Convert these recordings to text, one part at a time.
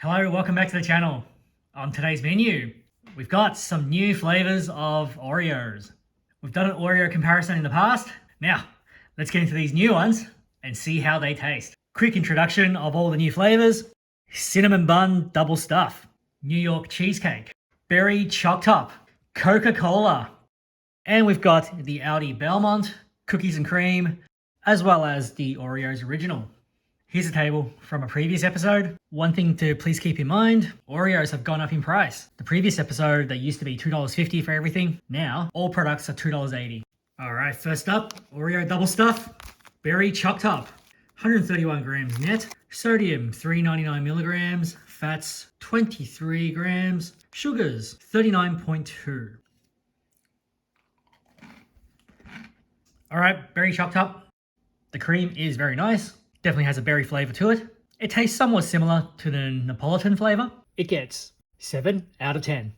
Hello, welcome back to the channel. On today's menu, we've got some new flavors of Oreos. We've done an Oreo comparison in the past. Now, let's get into these new ones and see how they taste. Quick introduction of all the new flavors. Cinnamon bun double stuff, New York cheesecake, berry choc top, Coca Cola, and we've got the Audi Belmont, cookies and cream, as well as the Oreos original. Here's a table from a previous episode. One thing to please keep in mind, Oreos have gone up in price. The previous episode, they used to be $2.50 for everything. Now, all products are $2.80. All right, first up, Oreo double stuff, berry choc top, 131 grams net, sodium 399 milligrams, fats 23 grams, sugars 39.2. All right, berry choc top. The cream is very nice. Definitely has a berry flavor to it. It tastes somewhat similar to the Neapolitan flavor. It gets 7 out of 10.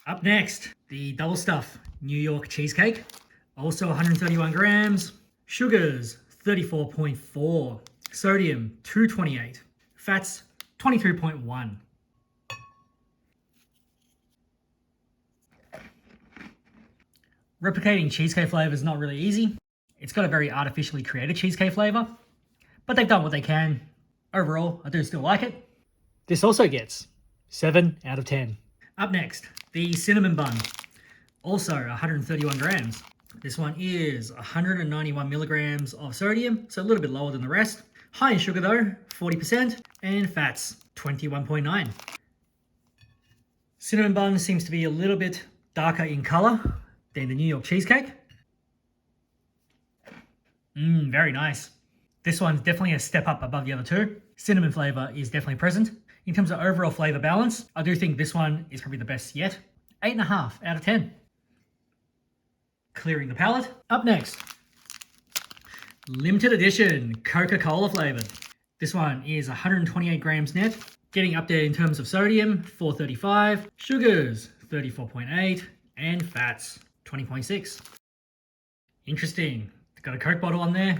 Up next, the double stuff New York cheesecake. Also 131 grams, sugars 34.4, sodium 228, fats 22.1. Replicating cheesecake flavor is not really easy. It's got a very artificially created cheesecake flavor, but they've done what they can. Overall, I do still like it. This also gets 7 out of 10. Up next, the cinnamon bun. Also 131 grams. This one is 191 milligrams of sodium, so a little bit lower than the rest. High in sugar though, 40%, and fats, 21.9. Cinnamon bun seems to be a little bit darker in color than the New York cheesecake. Very nice. This one's definitely a step up above the other two. Cinnamon flavor is definitely present. In terms of overall flavor balance, I do think this one is probably the best yet. 8.5 out of 10. Clearing the palate. Up next, limited edition Coca-Cola flavored. This one is 128 grams net, getting up there in terms of sodium, 435, sugars, 34.8, and fats, 20.6. Interesting. Got a Coke bottle on there.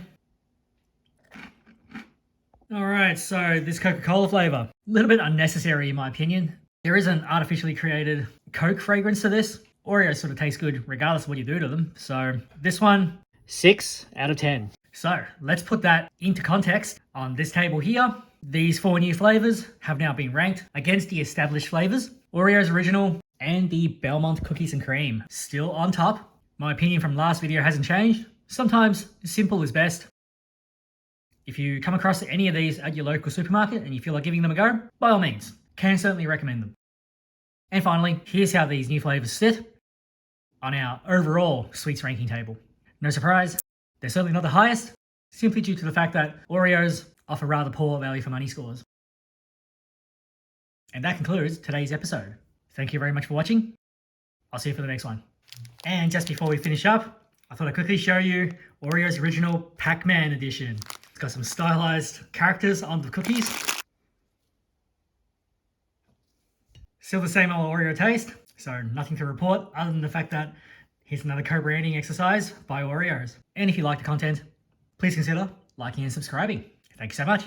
All right, so this Coca-Cola flavor, a little bit unnecessary in my opinion. There is an artificially created Coke fragrance to this. Oreos sort of taste good regardless of what you do to them. So this one, 6 out of 10. So let's put that into context on this table here. These 4 new flavors have now been ranked against the established flavors. Oreos original and the Belmont cookies and cream still on top. My opinion from last video hasn't changed. Sometimes simple is best. If you come across any of these at your local supermarket and you feel like giving them a go, by all means, can certainly recommend them. And finally, here's how these new flavors sit on our overall sweets ranking table. No surprise, they're certainly not the highest, simply due to the fact that Oreos offer rather poor value for money scores. And that concludes today's episode. Thank you very much for watching. I'll see you for the next one. And just before we finish up, I thought I'd quickly show you Oreo's original Pac-Man edition. It's got some stylized characters on the cookies. Still the same old Oreo taste, so nothing to report other than the fact that here's another co-branding exercise by Oreos. And if you like the content, please consider liking and subscribing. Thank you so much.